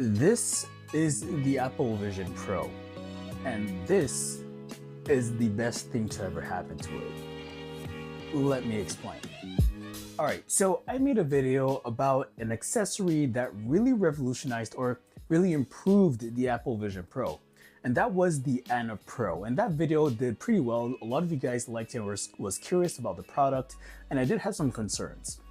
This is the Apple Vision Pro, and this is the best thing to ever happen to it. Let me explain. Alright, so I made a video about an accessory that really revolutionized or really improved the Apple Vision Pro, and that was the Annapro. And that video did pretty well. A lot of you guys liked it and was curious about the product, and I did have some concerns.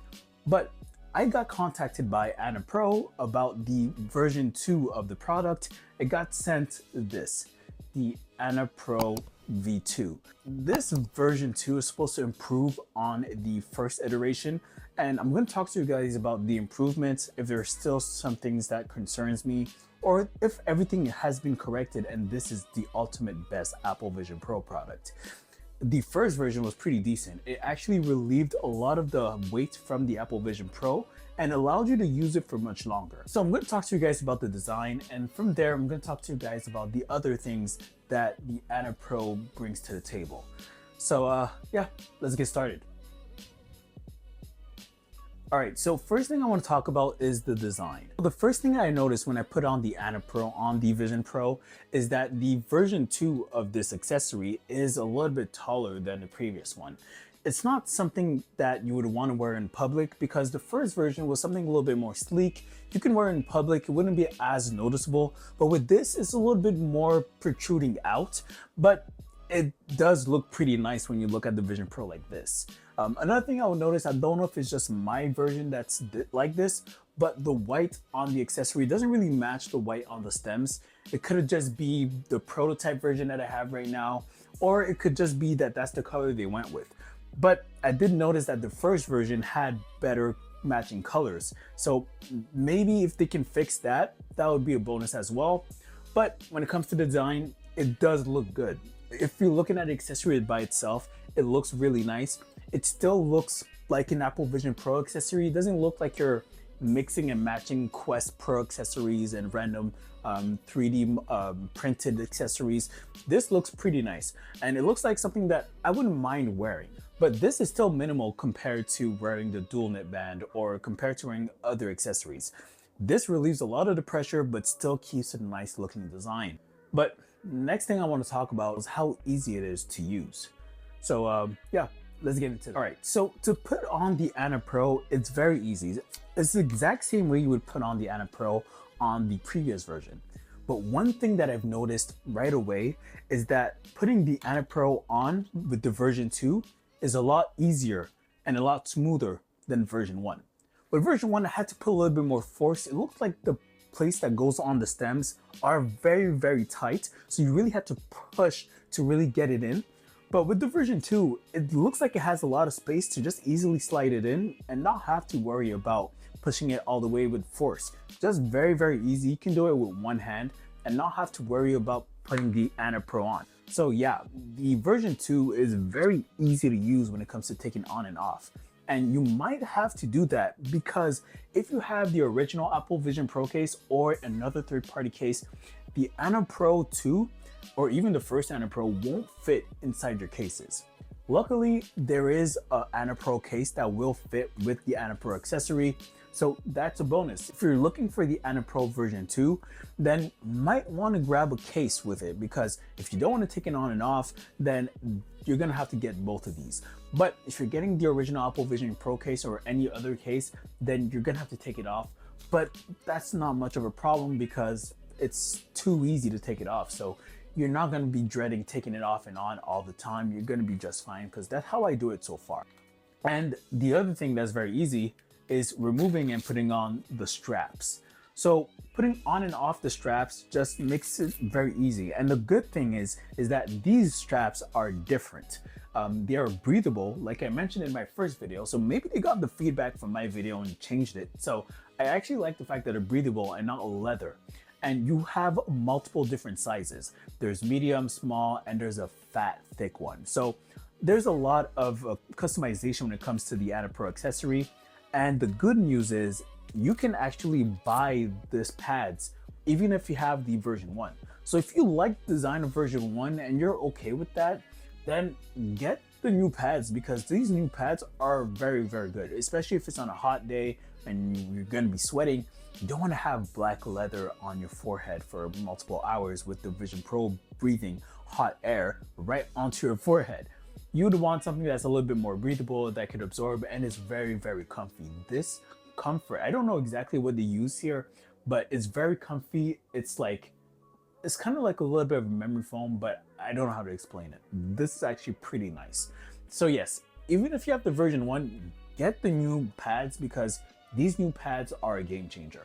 But I got contacted by Annapro about the version 2 of the product. It got sent this, the Annapro V2. This version 2 is supposed to improve on the first iteration, and I'm going to talk to you guys about the improvements, if there are still some things that concerns me, or if everything has been corrected and this is the ultimate best Apple Vision Pro product. The first version was pretty decent. It actually relieved a lot of the weight from the Apple Vision Pro and allowed you to use it for much longer. So I'm going to talk to you guys about the design, and from there I'm going to talk to you guys about the other things that the Annapro brings to the table. So yeah, let's get started. Alright, so first thing I want to talk about is the design. The first thing I noticed when I put on the Annapro on the Vision Pro is that the version 2 of this accessory is a little bit taller than the previous one. It's not something that you would want to wear in public because the first version was something a little bit more sleek. You can wear it in public, it wouldn't be as noticeable, but with this it's a little bit more protruding out, but it does look pretty nice when you look at the Vision Pro like this. Another thing I would notice, I don't know if it's just my version that's like this, but the white on the accessory doesn't really match the white on the stems. It could just be the prototype version that I have right now, or it could just be that that's the color they went with. But I did notice that the first version had better matching colors. So maybe if they can fix that, that would be a bonus as well. But when it comes to the design, it does look good. If you're looking at the accessory by itself, it looks really nice. It still looks like an Apple Vision Pro accessory. It doesn't look like you're mixing and matching Quest Pro accessories and random 3D printed accessories. This looks pretty nice, and it looks like something that I wouldn't mind wearing. But this is still minimal compared to wearing the dual knit band or compared to wearing other accessories. This relieves a lot of the pressure, but still keeps a nice looking design. But next thing I want to talk about is how easy it is to use. So yeah, let's get into it. All right, so to put on the Annapro, it's very easy. It's the exact same way you would put on the Annapro on the previous version. But one thing that I've noticed right away is that putting the Annapro on with the version 2 is a lot easier and a lot smoother than version 1. With version 1, I had to put a little bit more force. It looked like the place that goes on the stems are very, very tight. So you really had to push to really get it in. But with the version 2, it looks like it has a lot of space to just easily slide it in and not have to worry about pushing it all the way with force. Just very, very easy. You can do it with one hand and not have to worry about putting the Annapro on. So yeah, the version 2 is very easy to use when it comes to taking on and off. And you might have to do that because if you have the original Apple Vision Pro case or another third-party case, the Annapro 2 or even the first Annapro won't fit inside your cases. Luckily, there is an Annapro case that will fit with the Annapro accessory, so that's a bonus. If you're looking for the Annapro version 2, then you might want to grab a case with it, because if you don't want to take it on and off, then you're going to have to get both of these. But if you're getting the original Apple Vision Pro case or any other case, then you're going to have to take it off. But that's not much of a problem because it's too easy to take it off. So you're not going to be dreading taking it off and on all the time. You're going to be just fine, because that's how I do it so far. And the other thing that's very easy is removing and putting on the straps. So putting on and off the straps just makes it very easy. And the good thing is that these straps are different. They are breathable, like I mentioned in my first video. So maybe they got the feedback from my video and changed it. So I actually like the fact that they're breathable and not leather. And you have multiple different sizes. There's medium, small, and there's a fat, thick one. So there's a lot of customization when it comes to the Annapro accessory. And the good news is you can actually buy these pads even if you have the version 1. So if you like the design of version 1 and you're okay with that, then get the new pads, because these new pads are very, very good, especially if it's on a hot day and you're going to be sweating. You don't want to have black leather on your forehead for multiple hours with the Vision Pro breathing hot air right onto your forehead. You'd want something that's a little bit more breathable, that could absorb, and is very, very comfy. This comfort, I don't know exactly what they use here, but it's very comfy. It's kind of like a little bit of memory foam, but I don't know how to explain it. This is actually pretty nice. So yes, even if you have the version 1, get the new pads because these new pads are a game changer.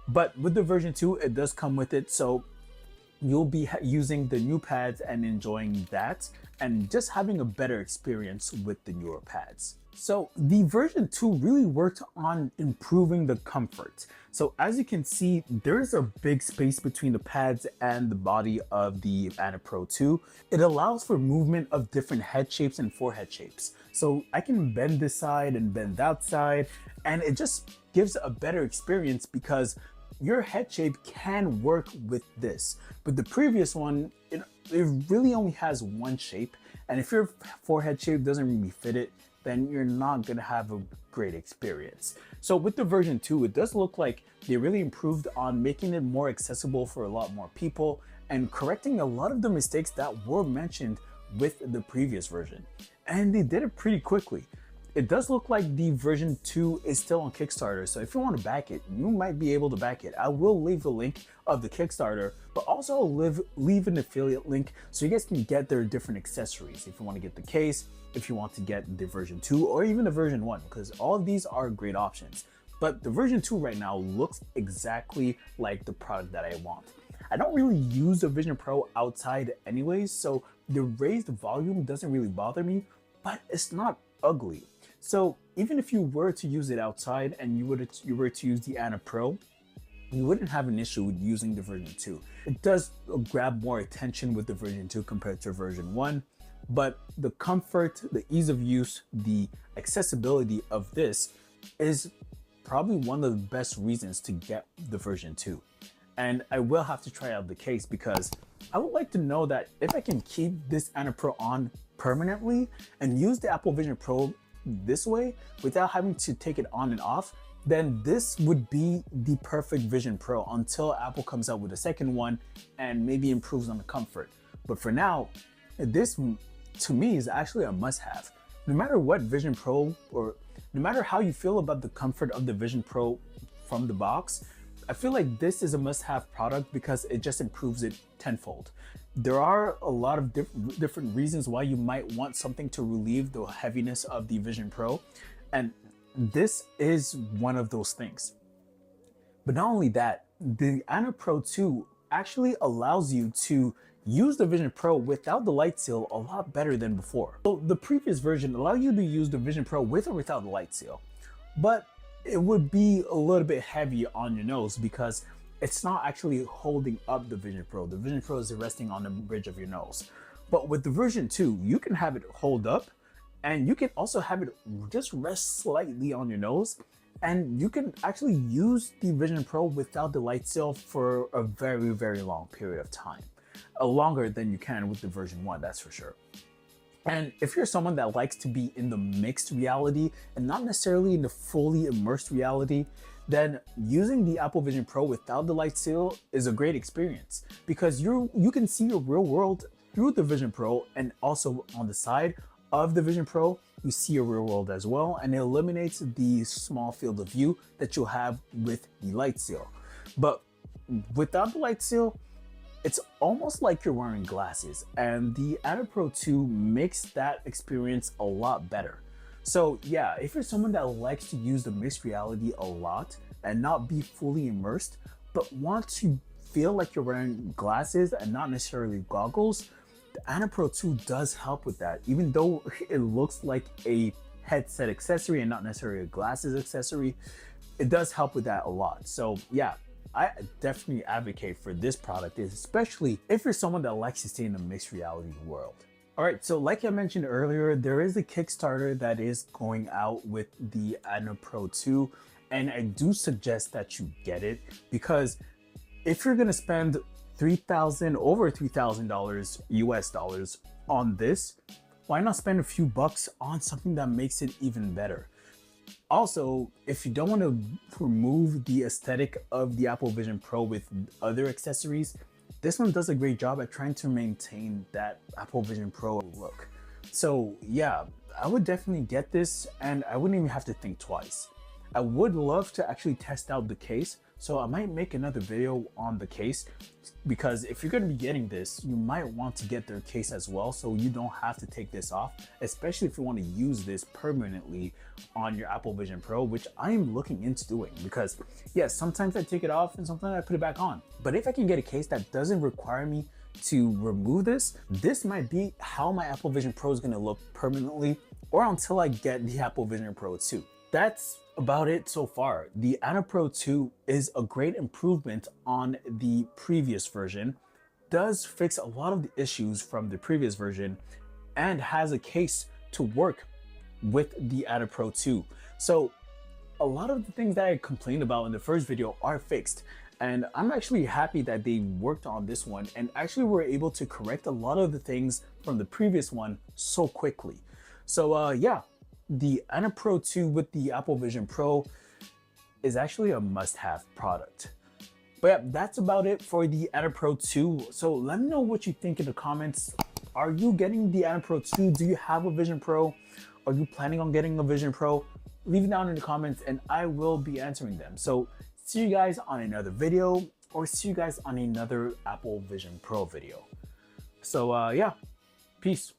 But with the version 2, it does come with it, so you'll be using the new pads and enjoying that and just having a better experience with the newer pads. So the version 2 really worked on improving the comfort. So as you can see, there's a big space between the pads and the body of the Annapro 2. It allows for movement of different head shapes and forehead shapes. So I can bend this side and bend that side, and it just gives a better experience because your head shape can work with this. But the previous one, it really only has one shape, and if your forehead shape doesn't really fit it, then you're not gonna have a great experience. So with the version 2, it does look like they really improved on making it more accessible for a lot more people and correcting a lot of the mistakes that were mentioned with the previous version. And they did it pretty quickly. It does look like the version 2 is still on Kickstarter, so if you want to back it, you might be able to back it. I will leave a link of the Kickstarter, but also leave an affiliate link so you guys can get their different accessories. If you want to get the case, if you want to get the version 2, or even the version 1, because all of these are great options. But the version 2 right now looks exactly like the product that I want. I don't really use the Vision Pro outside anyways, so the raised volume doesn't really bother me, but it's not ugly. So even if you were to use it outside and you were to use the Annapro, you wouldn't have an issue with using the version 2. It does grab more attention with the version 2 compared to version 1, but the comfort, the ease of use, the accessibility of this is probably one of the best reasons to get the version 2. And I will have to try out the case because I would like to know that if I can keep this Annapro on permanently and use the Apple Vision Pro this way without having to take it on and off, then this would be the perfect Vision Pro until Apple comes out with a second one and maybe improves on the comfort. But for now, this to me is actually a must-have. No matter what Vision Pro, or no matter how you feel about the comfort of the Vision Pro from the box, I feel like this is a must-have product because it just improves it tenfold. There are a lot of different reasons why you might want something to relieve the heaviness of the Vision Pro, and this is one of those things. But not only that, the Annapro 2 actually allows you to use the Vision Pro without the light seal a lot better than before. So the previous version allowed you to use the Vision Pro with or without the light seal, but it would be a little bit heavy on your nose because it's not actually holding up the Vision Pro. The Vision Pro is resting on the bridge of your nose. But with the version 2, you can have it hold up, and you can also have it just rest slightly on your nose, and you can actually use the Vision Pro without the light seal for a very, very long period of time. Longer than you can with the version 1, that's for sure. And if you're someone that likes to be in the mixed reality and not necessarily in the fully immersed reality, then using the Apple Vision Pro without the light seal is a great experience because you can see your real world through the Vision Pro, and also on the side of the Vision Pro, you see your real world as well, and it eliminates the small field of view that you'll have with the light seal. But without the light seal, it's almost like you're wearing glasses, and the Annapro 2 makes that experience a lot better. So yeah, if you're someone that likes to use the mixed reality a lot and not be fully immersed, but want to feel like you're wearing glasses and not necessarily goggles, the Annapro 2 does help with that. Even though it looks like a headset accessory and not necessarily a glasses accessory, it does help with that a lot. So yeah, I definitely advocate for this product, especially if you're someone that likes to stay in the mixed reality world. All right, so like I mentioned earlier, there is a Kickstarter that is going out with the Annapro 2, and I do suggest that you get it because if you're gonna spend over $3,000 US dollars on this, why not spend a few bucks on something that makes it even better? Also, if you don't want to remove the aesthetic of the Apple Vision Pro with other accessories, this one does a great job at trying to maintain that Apple Vision Pro look. So yeah, I would definitely get this and I wouldn't even have to think twice. I would love to actually test out the case, so I might make another video on the case, because if you're going to be getting this, you might want to get their case as well so you don't have to take this off, especially if you want to use this permanently on your Apple Vision Pro, which I am looking into doing, because yes, sometimes I take it off and sometimes I put it back on. But if I can get a case that doesn't require me to remove this, this might be how my Apple Vision Pro is going to look permanently, or until I get the Apple Vision Pro 2. That's about it so far. The Annapro 2 is a great improvement on the previous version, does fix a lot of the issues from the previous version, and has a case to work with the Annapro 2. So a lot of the things that I complained about in the first video are fixed. And I'm actually happy that they worked on this one and actually were able to correct a lot of the things from the previous one so quickly. So yeah, the Annapro 2 with the Apple Vision Pro is actually a must-have product. But yeah, that's about it for the Annapro 2. So let me know what you think in the comments. Are you getting the Annapro 2? Do you have a Vision Pro? Are you planning on getting a Vision Pro? Leave it down in the comments and I will be answering them. So see you guys on another video, or see you guys on another Apple Vision Pro video. So yeah, peace.